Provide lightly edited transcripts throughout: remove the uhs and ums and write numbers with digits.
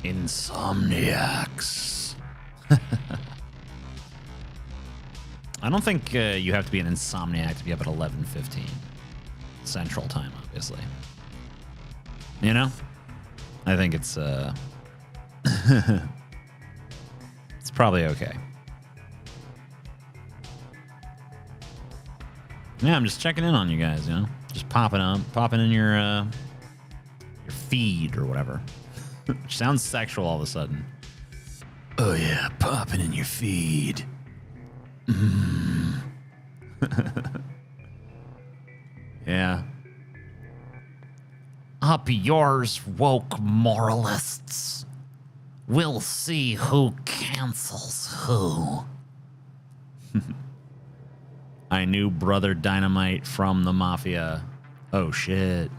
Insomniacs. I don't think you have to be an insomniac to be up at 11:15 Central Time, obviously. You know? I think it's it's probably okay. Yeah, I'm just checking in on you guys, you know? Just popping in your feed or whatever. Which sounds sexual all of a sudden. Oh yeah, popping in your feed. Yeah. Up yours, woke moralists. We'll see who cancels who. I knew Brother Dynamite from the Mafia. Oh shit.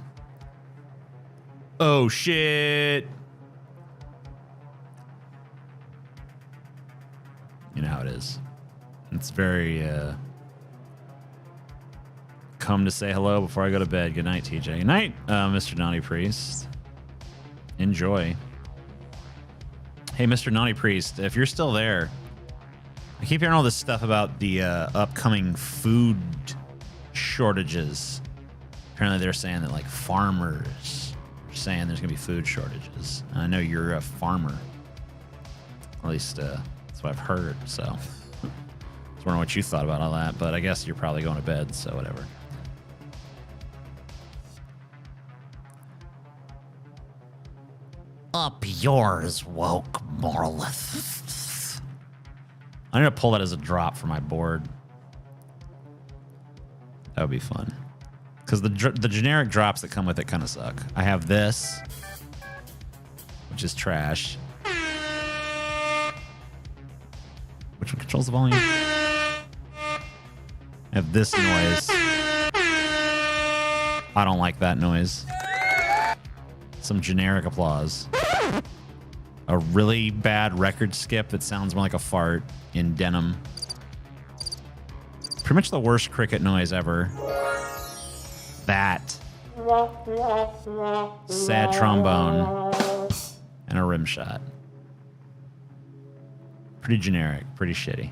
Oh shit. You know how it is. It's very come to say hello before I go to bed. Good night, TJ. Good night, Mr. Naughty Priest. Enjoy. Hey, Mr. Naughty Priest, if you're still there, I keep hearing all this stuff about the upcoming food shortages. Apparently they're saying that, like, farmers are saying there's going to be food shortages. And I know you're a farmer. At least that's what I've heard, so. I was wondering what you thought about all that, but I guess you're probably going to bed, so whatever. Up yours, woke moralists. I'm going to pull that as a drop for my board. That would be fun. Because the generic drops that come with it kind of suck. I have this, which is trash. Which one controls the volume? I have this noise. I don't like that noise. Some generic applause. A really bad record skip that sounds more like a fart in denim. Pretty much the worst cricket noise ever. That. Sad trombone. And a rim shot. Pretty generic, pretty shitty.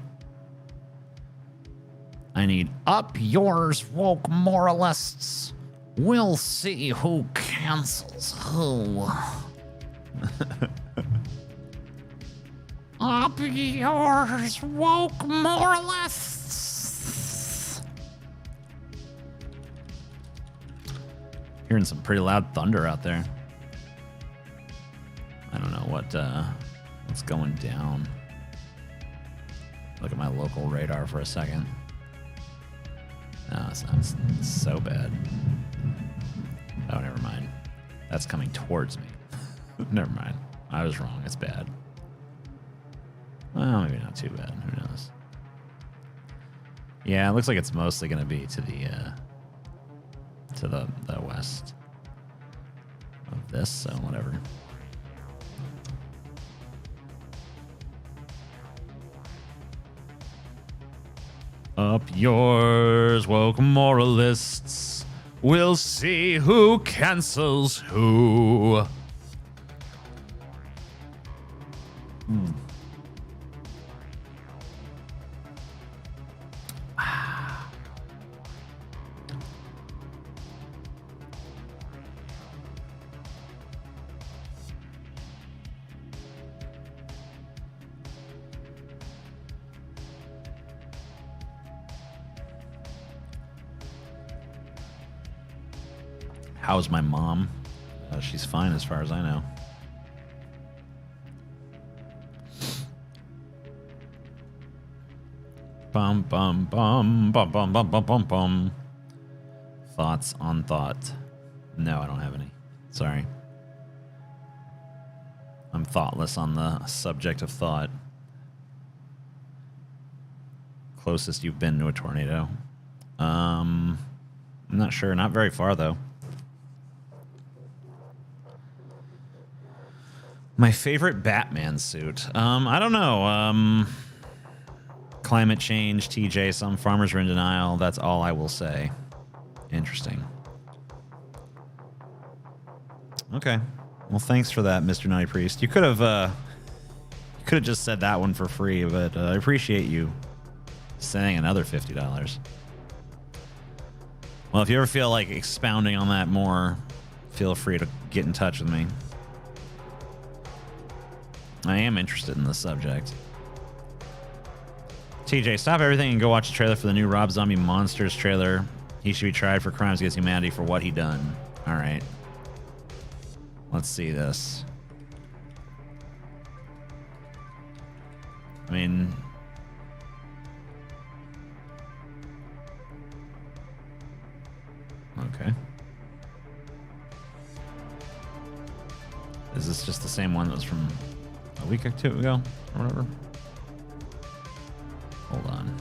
I need up yours, woke moralists. We'll see who cancels who. Up yours, woke moralists. Hearing some pretty loud thunder out there. I don't know what's going down. Look at my local radar for a second. No, it's not so bad. Oh, never mind. That's coming towards me. Never mind. I was wrong. It's bad. Well, maybe not too bad. Who knows? Yeah, it looks like it's mostly going to be to the west of this, so whatever. Up yours, woke moralists. We'll see who cancels who. How's my mom? She's fine as far as I know. Bum bum bum bum bum bum bum bum bum. Thoughts on thought? No, I don't have any. Sorry. I'm thoughtless on the subject of thought. Closest you've been to a tornado? I'm not sure. Not very far though. My favorite Batman suit. I don't know. Climate change, TJ, some farmers are in denial. That's all I will say. Interesting. Okay. Well, thanks for that, Mr. Naughty Priest. You could have just said that one for free, but I appreciate you saying another $50. Well, if you ever feel like expounding on that more, feel free to get in touch with me. I am interested in this subject. TJ, stop everything and go watch the trailer for the new Rob Zombie Monsters trailer. He should be tried for crimes against humanity for what he done. All right. Let's see this. I mean... Okay. Is this just the same one that was from a week or two ago or whatever? Hold on.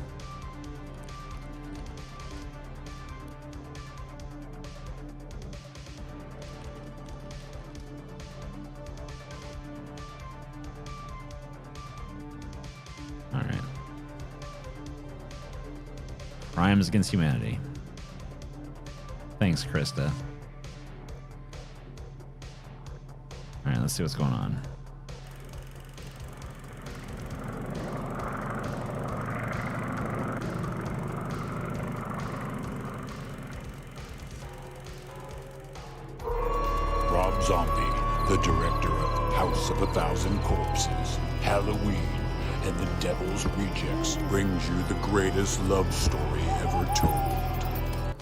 All right. Crimes against humanity. Thanks, Krista. All right, let's see what's going on. Rob Zombie, the director of House of a Thousand Corpses, Halloween, and The Devil's Rejects, brings you the greatest love story ever told.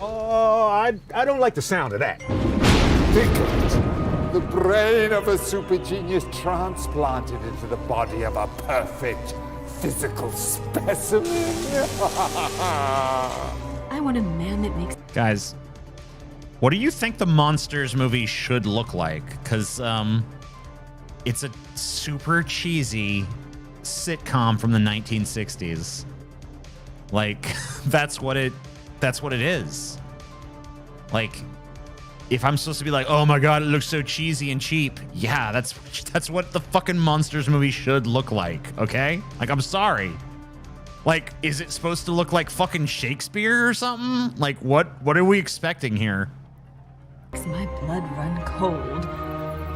Oh, I don't like the sound of that. Thickened, the brain of a super genius transplanted into the body of a perfect physical specimen. I want a man that makes... Guys, what do you think the Monsters movie should look like? Because it's a super cheesy sitcom from the 1960s. Like, that's what it is. Like, if I'm supposed to be like, oh my god, it looks so cheesy and cheap, yeah, that's what the fucking Monsters movie should look like, okay? Like, I'm sorry. Like, is it supposed to look like fucking Shakespeare or something? Like, what are we expecting here? Makes my blood run cold.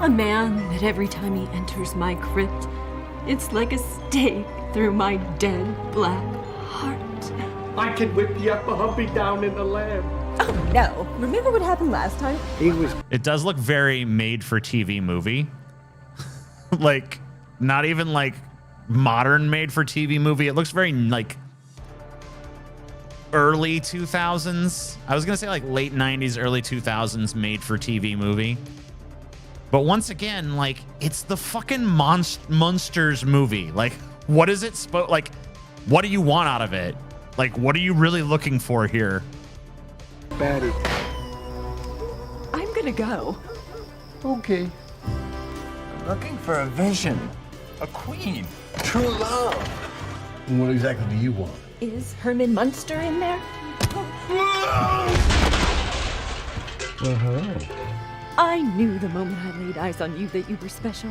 A man that every time he enters my crypt, it's like a stake through my dead black heart. I can whip you up a humpy down in the lamb. Oh no! Remember what happened last time? It does look very made-for-TV movie. Like, not even like modern made-for-TV movie. It looks very like early 2000s. I was gonna say like late 90s, early 2000s made-for-TV movie. But once again, like, it's the fucking Monsters movie. Like, what is it supposed? Like, what do you want out of it? Like, what are you really looking for here? Battered. I'm gonna go. Okay. I'm looking for a vision, a queen, true love. What exactly do you want? Is Herman Munster in there? I knew the moment I laid eyes on you that you were special.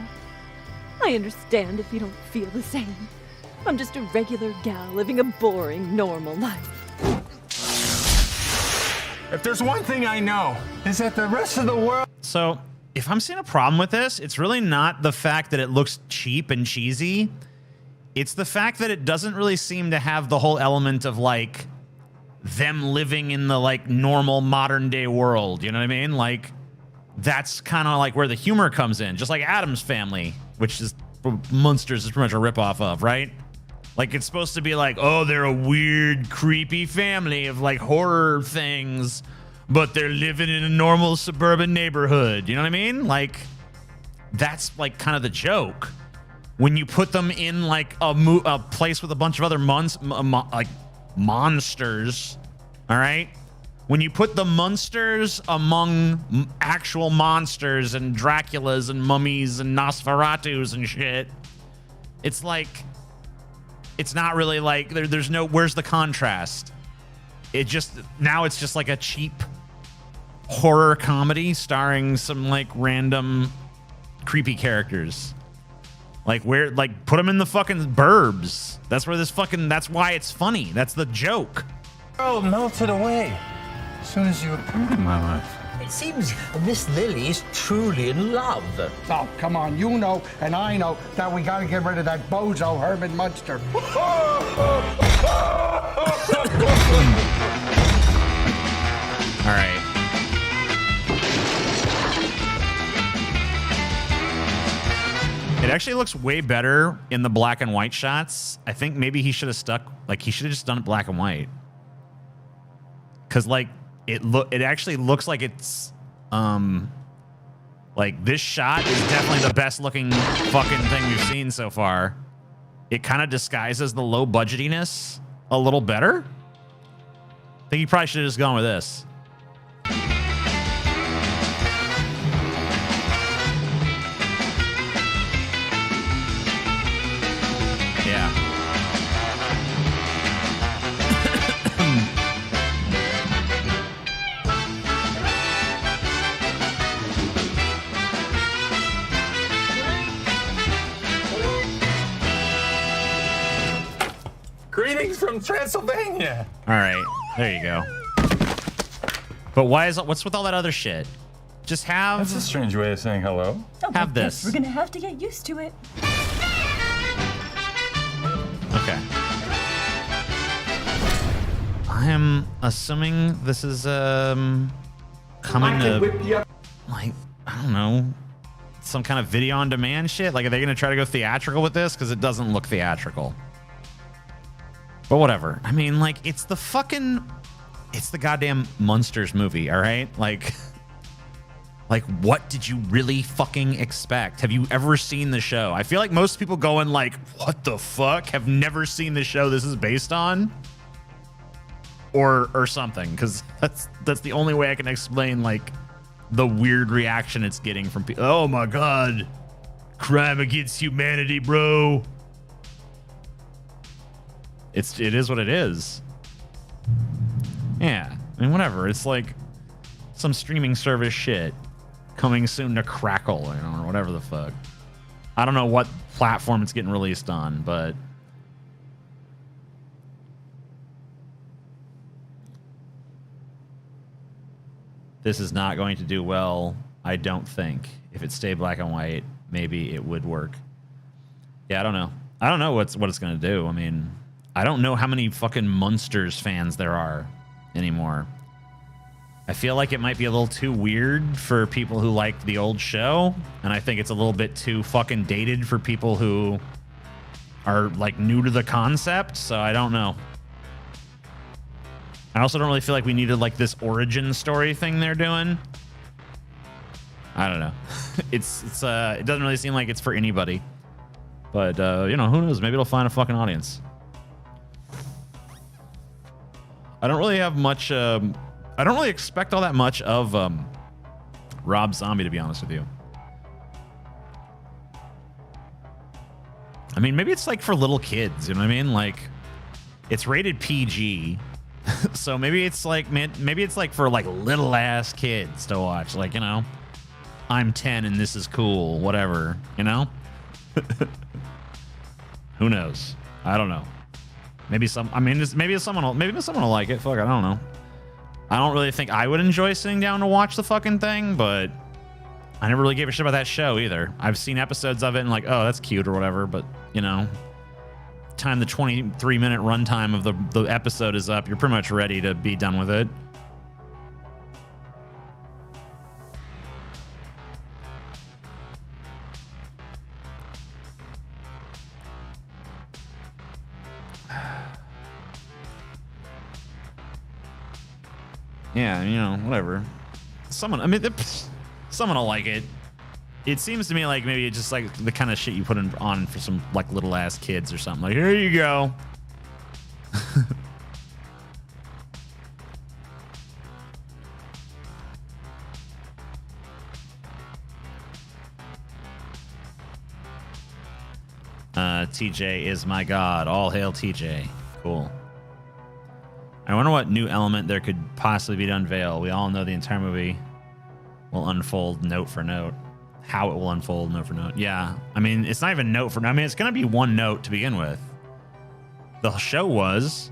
I understand if you don't feel the same. I'm just a regular gal living a boring, normal life. If there's one thing I know, is that the rest of the world... So, if I'm seeing a problem with this, it's really not the fact that it looks cheap and cheesy. It's the fact that it doesn't really seem to have the whole element of, like, them living in the, like, normal modern-day world. You know what I mean? Like, that's kind of like where the humor comes in. Just like Addams Family, which is... Monsters is pretty much a ripoff of, right? Like, it's supposed to be like, oh, they're a weird, creepy family of, like, horror things, but they're living in a normal suburban neighborhood. You know what I mean? Like, that's, like, kind of the joke. When you put them in, like, a place with a bunch of other monsters, all right? When you put the monsters among actual monsters and Draculas and mummies and Nosferatus and shit, it's like... It's not really like there's no where's the contrast? It just now it's just like a cheap horror comedy starring some like random creepy characters. Like where like put them in the fucking burbs. That's where that's why it's funny. That's the joke. The world melted away as soon as you appeared in my life. It seems Miss Lily is truly in love. Oh, come on. You know and I know that we gotta get rid of that bozo Herman Munster. All right. It actually looks way better in the black and white shots. I think maybe he should have stuck, like he should have just done it black and white. Cause like it actually looks like it's like this shot is definitely the best looking fucking thing we've seen so far. It kind of disguises the low budgetiness a little better. I think he probably should have just gone with this. Yeah. Greetings from Transylvania. All right. There you go. But what's with all that other shit? Just have That's a strange way of saying hello. Oh, Have I guess this. We're gonna have to get used to it. Okay. I am assuming this is coming to like I don't know, some kind of video on demand shit. Like, are they gonna try to go theatrical with this? Because it doesn't look theatrical. But whatever. I mean, like, it's the goddamn Munsters movie, all right? Like, what did you really fucking expect? Have you ever seen the show? I feel like most people going like, what the fuck? Have never seen the show this is based on? Or something, because that's the only way I can explain, like, the weird reaction it's getting from people. Oh my God. Crime against humanity, bro. It is what it is. Yeah. I mean, whatever. It's like some streaming service shit coming soon to Crackle, you know, or whatever the fuck. I don't know what platform it's getting released on, but this is not going to do well, I don't think. If it stayed black and white, maybe it would work. Yeah, I don't know. I don't know what it's going to do. I mean, I don't know how many fucking Munsters fans there are anymore. I feel like it might be a little too weird for people who like the old show, and I think it's a little bit too fucking dated for people who are like new to the concept, so I don't know. I also don't really feel like we needed like this origin story thing they're doing. I don't know. It doesn't really seem like it's for anybody. But you know, who knows? Maybe it'll find a fucking audience. I don't really have much I don't really expect all that much of Rob Zombie, to be honest with you. I mean, maybe it's like for little kids, you know what I mean? Like, it's rated PG. So maybe it's like for like little ass kids to watch. Like, you know, I'm 10 and this is cool, whatever, you know? Who knows? I don't know. Maybe someone will like it. Fuck, I don't know. I don't really think I would enjoy sitting down to watch the fucking thing, but I never really gave a shit about that show either. I've seen episodes of it and like, oh, that's cute or whatever, but you know, time the 23-minute runtime of the episode is up, you're pretty much ready to be done with it. Yeah, you know, whatever. Someone will like it. It seems to me like maybe it's just like the kind of shit you put on for some like little ass kids or something. Like, here you go. TJ is my god. All hail TJ. Cool. I wonder what new element there could possibly be to unveil. We all know the entire movie will unfold note for note. How it will unfold note for note. Yeah. I mean, it's not even note for note. I mean, it's going to be one note to begin with. The show was,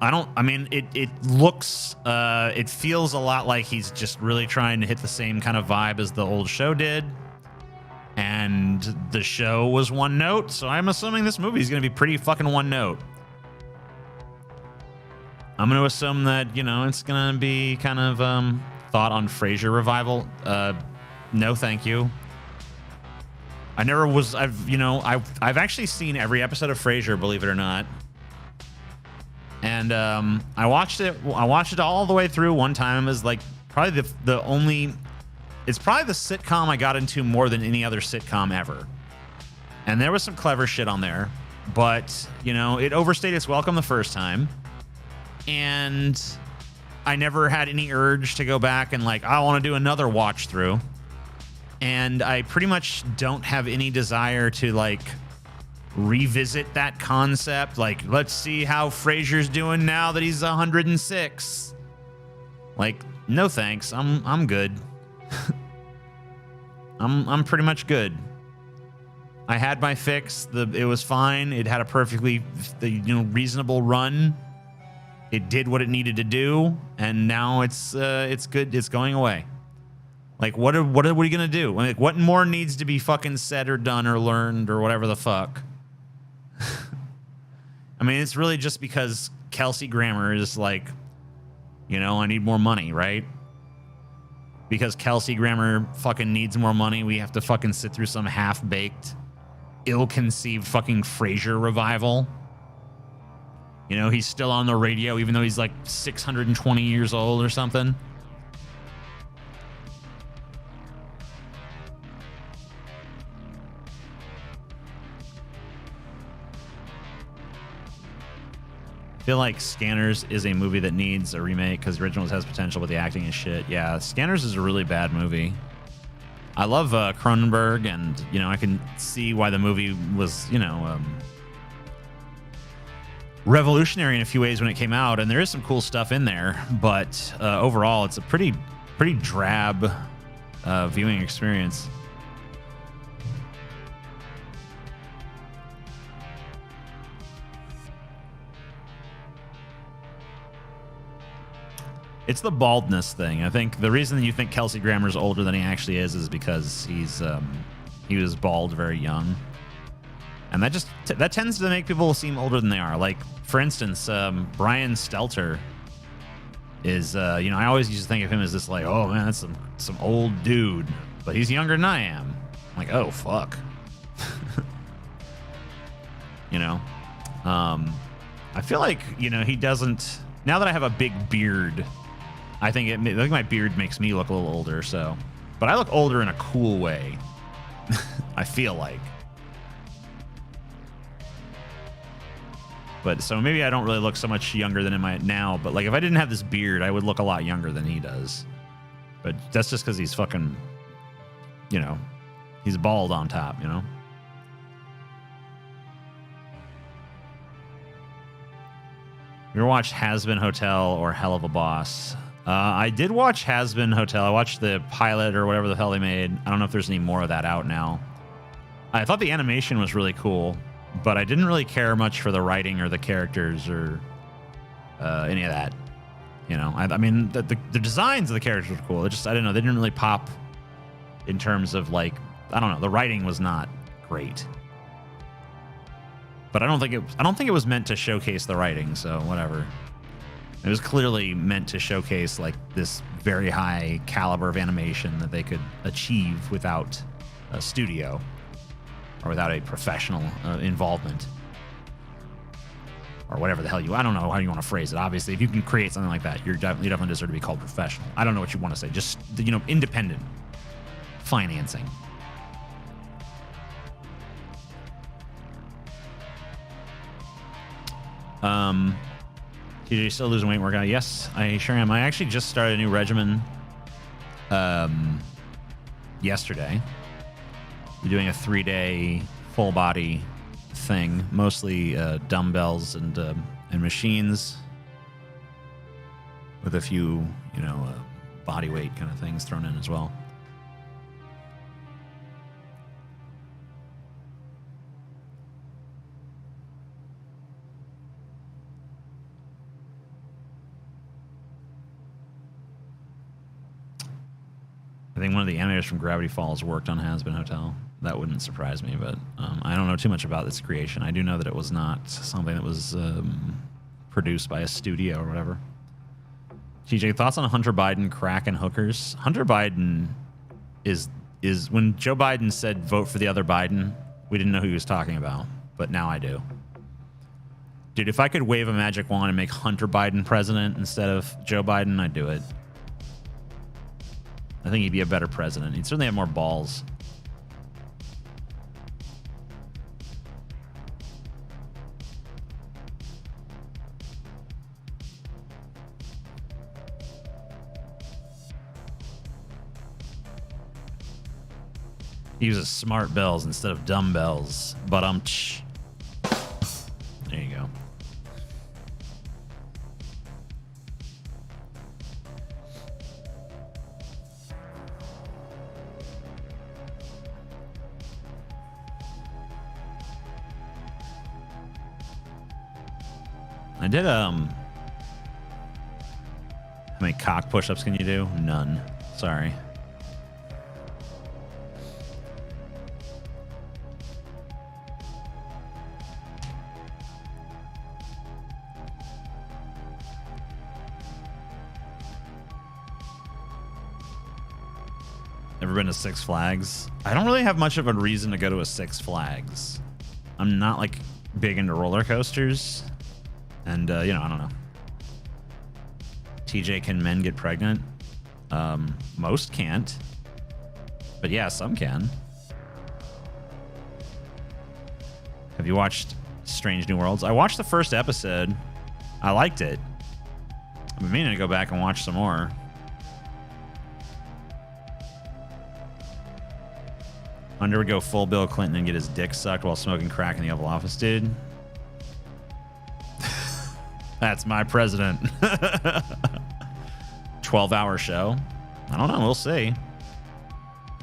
I mean, it looks, it feels a lot like he's just really trying to hit the same kind of vibe as the old show did. And the show was one note, so I'm assuming this movie is going to be pretty fucking one note. I'm going to assume that, you know, it's going to be kind of thought on Frasier revival. No, thank you. I've actually seen every episode of Frasier, believe it or not. And I watched it all the way through one time. It was like probably the only, it's probably the sitcom I got into more than any other sitcom ever. And there was some clever shit on there, but you know, it overstayed its welcome the first time. And I never had any urge to go back and like, I want to do another watch through. And I pretty much don't have any desire to like revisit that concept. Like, let's see how Frasier's doing now that he's 106. Like, no thanks. I'm good. I'm pretty much good. I had my fix. It was fine. It had a perfectly reasonable run. It did what it needed to do, and now it's good. It's going away. Like, what are we gonna do? Like, what more needs to be fucking said or done or learned or whatever the fuck? I mean, it's really just because Kelsey Grammer is like, I need more money, right? Because Kelsey Grammer fucking needs more money, we have to fucking sit through some half-baked, ill-conceived fucking Frasier revival. He's still on the radio even though he's like 620 years old or something. I feel like Scanners is a movie that needs a remake because the original has potential, but the acting is shit. Yeah, Scanners is a really bad movie. I love Cronenberg, and I can see why the movie was revolutionary in a few ways when it came out, and there is some cool stuff in there. But overall, it's a pretty drab viewing experience. It's the baldness thing. I think the reason you think Kelsey Grammer's older than he actually is because he was bald very young, and that tends to make people seem older than they are. Like, for instance, Brian Stelter is I always used to think of him as this like, oh man, that's some old dude, but he's younger than I am. I'm like, oh fuck. I feel like he doesn't. Now that I have a big beard, I think my beard makes me look a little older. So, but I look older in a cool way. I feel like. But so maybe I don't really look so much younger than I now. But like if I didn't have this beard, I would look a lot younger than he does. But that's just because he's fucking, he's bald on top, You ever watched Has Been Hotel or Hell of a Boss? I did watch Has Been Hotel. I watched the pilot or whatever the hell they made. I don't know if there's any more of that out now. I thought the animation was really cool, but I didn't really care much for the writing or the characters or any of that. I mean, the designs of the characters were cool. I don't know. They didn't really pop in terms of like, I don't know. The writing was not great. But I don't think it was meant to showcase the writing, so whatever. It was clearly meant to showcase like this very high caliber of animation that they could achieve without a studio or without a professional involvement or whatever the hell I don't know how you want to phrase it. Obviously, if you can create something like that, you definitely deserve to be called professional. I don't know what you want to say. Just independent financing. TJ, still losing weight working out? Yes, I sure am. I actually just started a new regimen yesterday. We're doing a 3-day full body thing, mostly dumbbells and machines with a few, body weight kind of things thrown in as well. think one of the animators from Gravity Falls worked on Hazbin Hotel. That wouldn't surprise me, but I don't know too much about its creation. I do know that it was not something that was produced by a studio or whatever. TJ, thoughts on Hunter Biden crack and hookers? Hunter Biden is when Joe Biden said vote for the other Biden, we didn't know who he was talking about, but now I do. Dude, if I could wave a magic wand and make Hunter Biden president instead of Joe Biden, I'd do it. I think he'd be a better president. He'd certainly have more balls. He uses smart bells instead of dumb bells. But there you go. I did how many cock push-ups can you do? None. Sorry. Ever been to Six Flags? I don't really have much of a reason to go to a Six Flags. I'm not like big into roller coasters. And, you know, I don't know. TJ, can men get pregnant? Most can't. But yeah, some can. Have you watched Strange New Worlds? I watched the first episode. I liked it. I've been meaning to go back and watch some more. Hunter would go full Bill Clinton and get his dick sucked while smoking crack in the Oval Office, dude. That's my president. 12-hour show. I don't know. We'll see.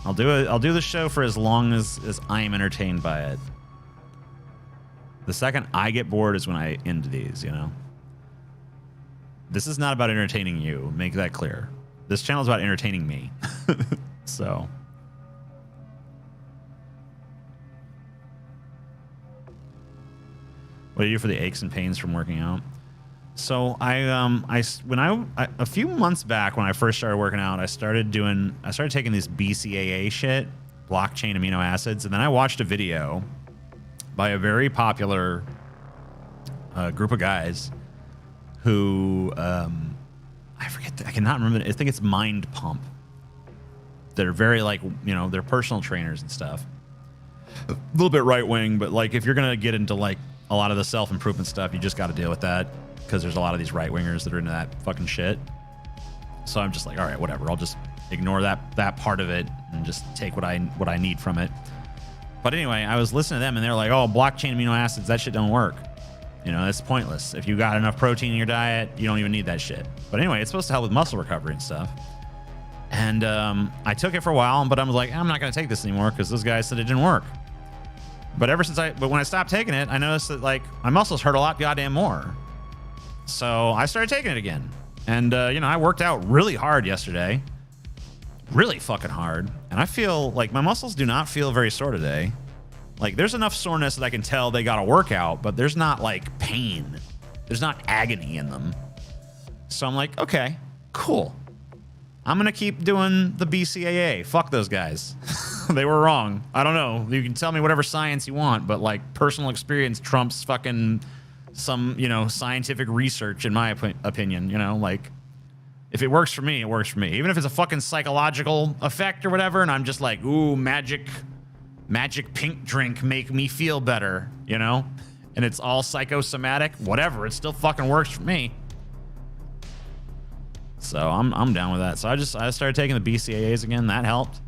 I'll do it. I'll do the show for as long as I am entertained by it. The second I get bored is when I end these, you know? This is not about entertaining you. Make that clear. This channel is about entertaining me. So... what do you do for the aches and pains from working out? So a few months back when I first started working out, I started taking this BCAA shit, blockchain amino acids, and then I watched a video by a very popular group of guys who I cannot remember. I think it's Mind Pump. They're very like, you know, they're personal trainers and stuff. A little bit right wing, but like if you're gonna get into like a lot of the self-improvement stuff, you just got to deal with that because there's a lot of these right-wingers that are into that fucking shit. So I'm just like, all right, whatever. I'll just ignore that part of it and just take what I need from it. But anyway, I was listening to them and they're like, oh, blockchain amino acids, that shit don't work. You know, it's pointless. If you got enough protein in your diet, you don't even need that shit. But anyway, it's supposed to help with muscle recovery and stuff. And I took it for a while, but I was like, I'm not going to take this anymore because this guy said it didn't work. But when I stopped taking it, I noticed that like my muscles hurt a lot goddamn more. So I started taking it again. And, you know, I worked out really hard yesterday. Really fucking hard. And I feel like my muscles do not feel very sore today. Like there's enough soreness that I can tell they got a workout, but there's not like pain. There's not agony in them. So I'm like, okay, cool. I'm going to keep doing the BCAA. Fuck those guys. They were wrong. I don't know. You can tell me whatever science you want, but like personal experience trumps fucking some, you know, scientific research in my opinion, you know, like if it works for me, it works for me. Even if it's a fucking psychological effect or whatever, and I'm just like, ooh, magic pink drink make me feel better, you know? And it's all psychosomatic, whatever, it still fucking works for me. So I'm down with that. So I started taking the BCAAs again. That helped.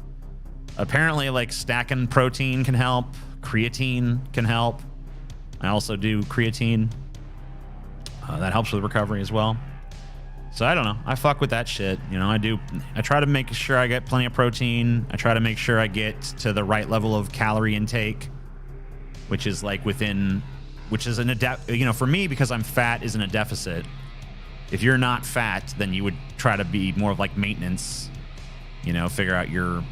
Apparently, like stacking protein can help. Creatine can help. I also do creatine. That helps with recovery as well. So I don't know. I fuck with that shit. You know, I try to make sure I get plenty of protein. I try to make sure I get to the right level of calorie intake, which is like which is you know, for me, because I'm fat, is in a deficit. If you're not fat, then you would try to be more of like maintenance. You know, figure out your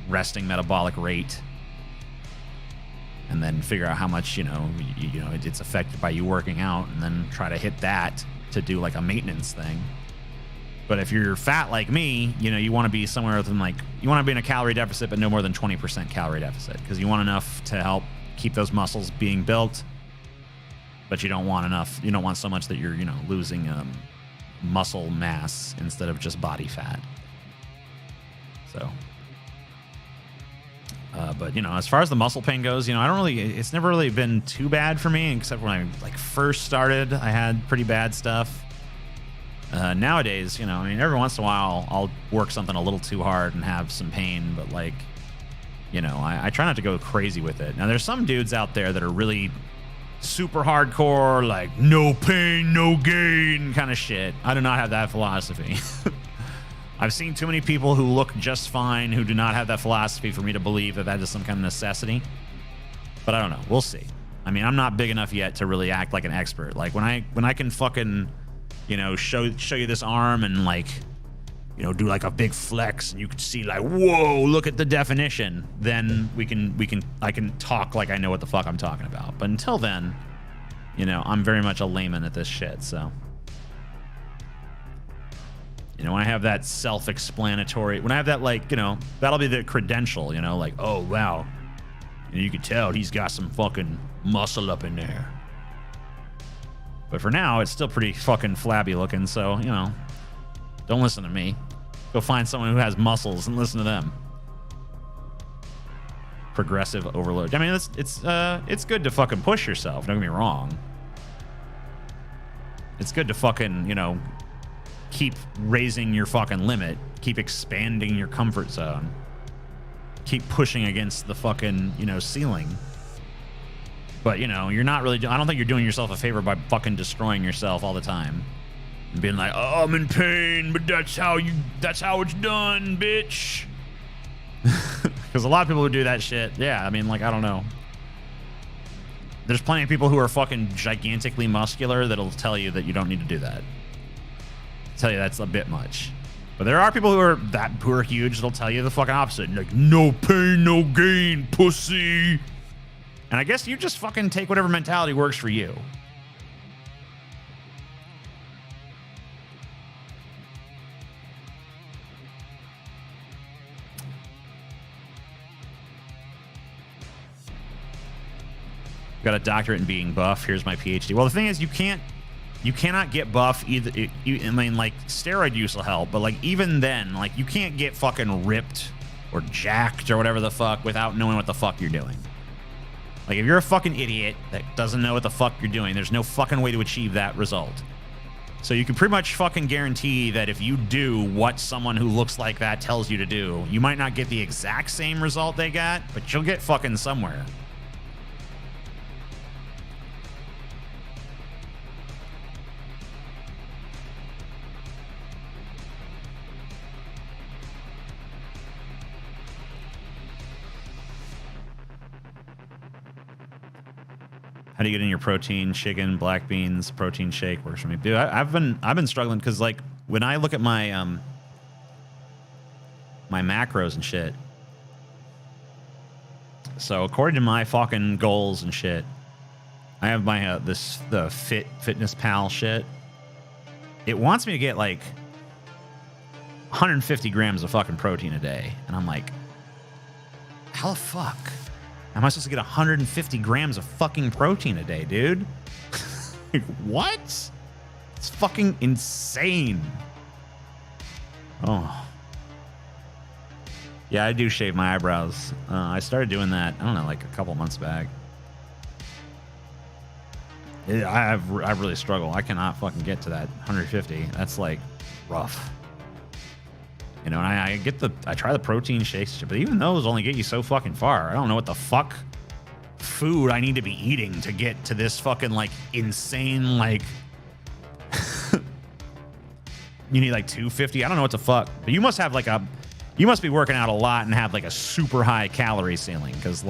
resting metabolic rate, and then figure out how much it's affected by you working out, and then try to hit that to do like a maintenance thing. But if you're fat like me, you want to be somewhere within you want to be in a calorie deficit, but no more than 20% calorie deficit, because you want enough to help keep those muscles being built, but you don't want enough. You don't want so much that you're losing muscle mass instead of just body fat. So, but as far as the muscle pain goes, I don't really. It's never really been too bad for me, except when I first started, I had pretty bad stuff. Nowadays, every once in a while I'll work something a little too hard and have some pain, but I try not to go crazy with it. Now, there's some dudes out there that are really super hardcore, like no pain, no gain kind of shit. I do not have that philosophy. I've seen too many people who look just fine who do not have that philosophy for me to believe that is some kind of necessity. But I don't know. We'll see. I mean, I'm not big enough yet to really act like an expert. Like when I can fucking show you this arm and do like a big flex and you can see whoa, look at the definition, then I can talk like I know what the fuck I'm talking about. But until then, I'm very much a layman at this shit. So when I have that self-explanatory, when I have that that'll be the credential, oh wow, you can tell he's got some fucking muscle up in there. But for now, it's still pretty fucking flabby looking, so, don't listen to me. Go find someone who has muscles and listen to them. Progressive overload. I mean, it's good to fucking push yourself, don't get me wrong. It's good to fucking, keep raising your fucking limit, keep expanding your comfort zone, keep pushing against the fucking, ceiling. But, you're not really... I don't think you're doing yourself a favor by fucking destroying yourself all the time. And being like, oh, I'm in pain, but that's how it's done, bitch. Because a lot of people who do that shit, yeah, I mean, I don't know. There's plenty of people who are fucking gigantically muscular that'll tell you that you don't need to do that. Tell you that's a bit much. But there are people who are huge that'll tell you the fucking opposite. No pain, no gain, pussy. And I guess you just fucking take whatever mentality works for you. Got a doctorate in being buff. Here's my PhD. Well, the thing is, you cannot get buff either. Steroid use will help, but even then, you can't get fucking ripped or jacked or whatever the fuck without knowing what the fuck you're doing. If you're a fucking idiot that doesn't know what the fuck you're doing, there's no fucking way to achieve that result. So you can pretty much fucking guarantee that if you do what someone who looks like that tells you to do, you might not get the exact same result they got, but you'll get fucking somewhere. How do you get in your protein? Chicken, black beans, protein shake works for me. Dude, I've been struggling because when I look at my my macros and shit. So according to my fucking goals and shit, I have my the Fitness Pal shit. It wants me to get 150 grams of fucking protein a day, and I'm like, how the fuck am I supposed to get 150 grams of fucking protein a day, dude? What? It's fucking insane. Oh. Yeah, I do shave my eyebrows. I started doing that, I don't know, a couple months back. I really struggle. I cannot fucking get to that 150. That's rough. And I try the protein shakes, but even those only get you so fucking far. I don't know what the fuck food I need to be eating to get to this fucking insane you need 250. I don't know what the fuck. But you must have you must be working out a lot and have a super high calorie ceiling, because